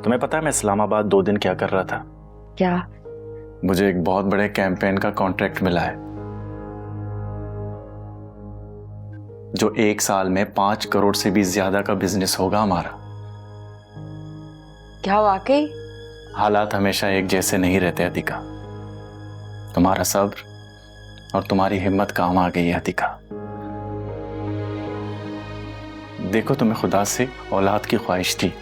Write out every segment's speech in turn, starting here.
तुम्हें पता है मैं इस्लामाबाद 2 दिन क्या कर रहा था? क्या? मुझे एक बहुत बड़े कैंपेन का कॉन्ट्रैक्ट मिला है जो 1 साल में 5 करोड़ से भी ज्यादा का बिजनेस होगा हमारा। क्या वाकई? हालात हमेशा एक जैसे नहीं रहते अधिका। तुम्हारा सब्र और तुम्हारी हिम्मत काम आ गई है अधिका। देखो, तुम्हें खुदा से औलाद की ख्वाहिश थी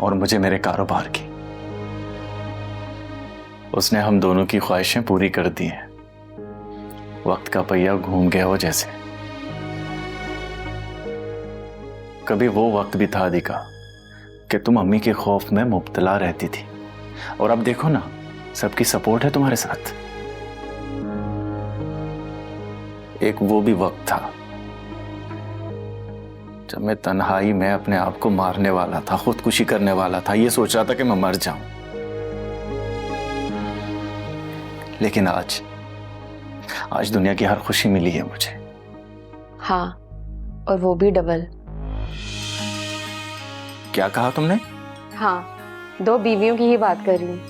और मुझे मेरे कारोबार की। उसने हम दोनों की ख्वाहिशें पूरी कर दी हैं। वक्त का पहिया घूम गया हो जैसे। कभी वो वक्त भी था अधिका कि तुम अम्मी के खौफ में मुब्तला रहती थी, और अब देखो ना, सबकी सपोर्ट है तुम्हारे साथ। एक वो भी वक्त था जब मैं तन्हाई में अपने आप को मारने वाला था, खुदकुशी करने वाला था, ये सोच रहा था कि मैं मर जाऊं। लेकिन आज दुनिया की हर खुशी मिली है मुझे। हाँ, और वो भी डबल। क्या कहा तुमने? हाँ, 2 बीवियों की ही बात कर रही हूँ।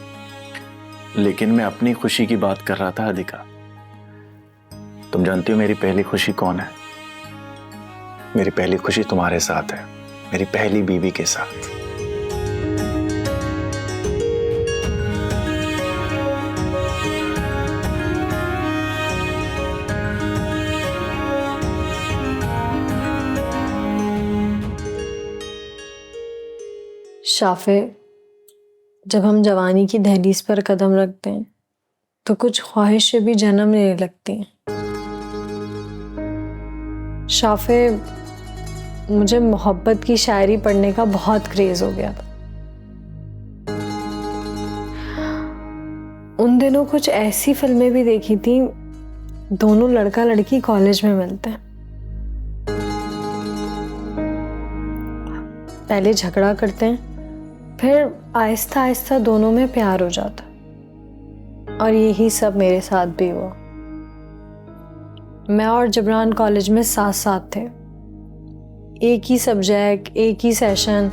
लेकिन मैं अपनी खुशी की बात कर रहा था अधिका। तुम जानती हो मेरी पहली खुशी कौन है? मेरी पहली खुशी तुम्हारे साथ है, मेरी पहली बीवी के साथ। शाफे, जब हम जवानी की दहलीज पर कदम रखते हैं तो कुछ ख्वाहिशें भी जन्म लेने लगती हैं। शाफे, मुझे मोहब्बत की शायरी पढ़ने का बहुत क्रेज हो गया था। उन दिनों कुछ ऐसी फिल्में भी देखी थी, दोनों लड़का लड़की कॉलेज में मिलते हैं, पहले झगड़ा करते हैं, फिर आहिस्ता आहिस्ता दोनों में प्यार हो जाता। और यही सब मेरे साथ भी हुआ। मैं और जबरान कॉलेज में साथ साथ थे, एक ही सब्जेक्ट, एक ही सेशन,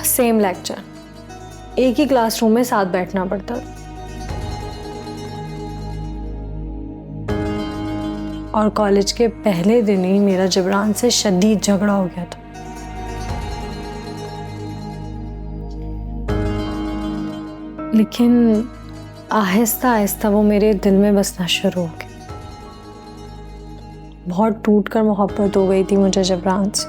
सेम लेक्चर, एक ही क्लासरूम में साथ बैठना पड़ता। और कॉलेज के पहले दिन ही मेरा जबरान से शदीद झगड़ा हो गया था। लेकिन आहिस्ता आहिस्ता वो मेरे दिल में बसना शुरू हो गया। बहुत टूट कर मोहब्बत हो गई थी मुझे जबरान से।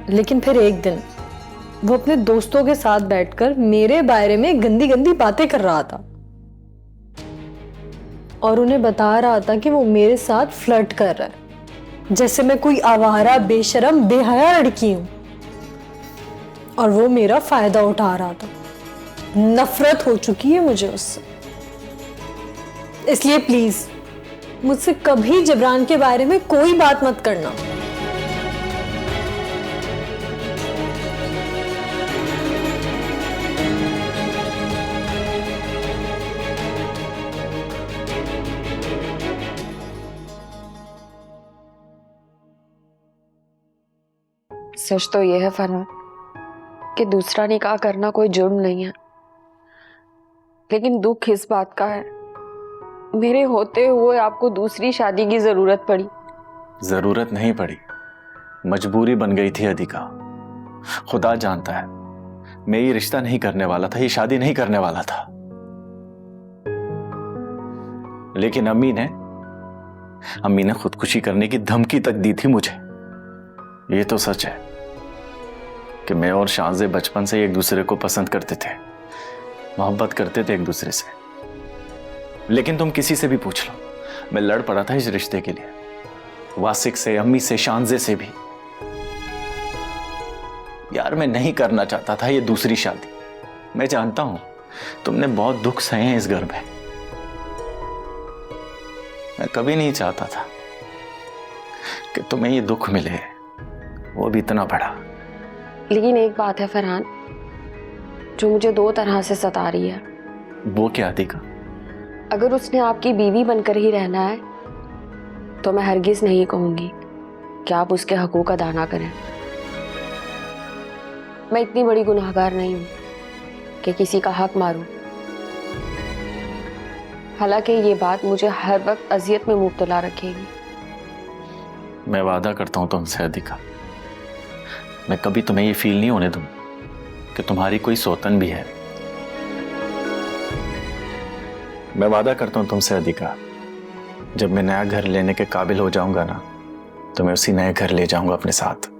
लेकिन फिर एक दिन वो अपने दोस्तों के साथ बैठकर मेरे बारे में गंदी गंदी बातें कर रहा था और उन्हें बता रहा था कि वो मेरे साथ फ्लर्ट कर रहा है, जैसे मैं कोई आवारा, बेशरम, बेहया लड़की हूं, और वो मेरा फायदा उठा रहा था। नफरत हो चुकी है मुझे उससे। इसलिए प्लीज मुझसे कभी जबरान के बारे में कोई बात मत करना। सच तो यह है फरहान कि दूसरा निकाह करना कोई जुर्म नहीं है, लेकिन दुख इस बात का है मेरे होते हुए आपको दूसरी शादी की जरूरत पड़ी। जरूरत नहीं पड़ी, मजबूरी बन गई थी अधिका। खुदा जानता है मैं ये रिश्ता नहीं करने वाला था, ये शादी नहीं करने वाला था। लेकिन अम्मी ने खुदकुशी करने की धमकी तक दी थी मुझे। ये तो सच है कि मैं और शाहज़े बचपन से एक दूसरे को पसंद करते थे, मोहब्बत करते थे एक दूसरे से। लेकिन तुम किसी से भी पूछ लो, मैं लड़ पड़ा था इस रिश्ते के लिए, वासिक से, अम्मी से, शाहज़े से भी। यार, मैं नहीं करना चाहता था ये दूसरी शादी। मैं जानता हूं तुमने बहुत दुख सहे हैं इस घर में। मैं कभी नहीं चाहता था कि तुम्हें ये दुख मिले, वो भी इतना बड़ा। लेकिन एक बात है फरहान जो मुझे 2 तरह से सता रही है। वो क्या अधिका? अगर उसने आपकी बीवी बनकर ही रहना है तो मैं हरगिज नहीं कहूंगी कि आप उसके हकूक अदा ना करें। मैं इतनी बड़ी गुनाहगार नहीं हूं कि किसी का हक मारूं। हालांकि ये बात मुझे हर वक्त अजियत में मुब्तला रखेगी। मैं वादा करता हूं तुमसे अधिका, मैं कभी तुम्हें ये फील नहीं होने दूं कि तुम्हारी कोई सौतन भी है। मैं वादा करता हूं तुमसे अधिका, जब मैं नया घर लेने के काबिल हो जाऊंगा ना, तो मैं उसी नए घर ले जाऊंगा अपने साथ।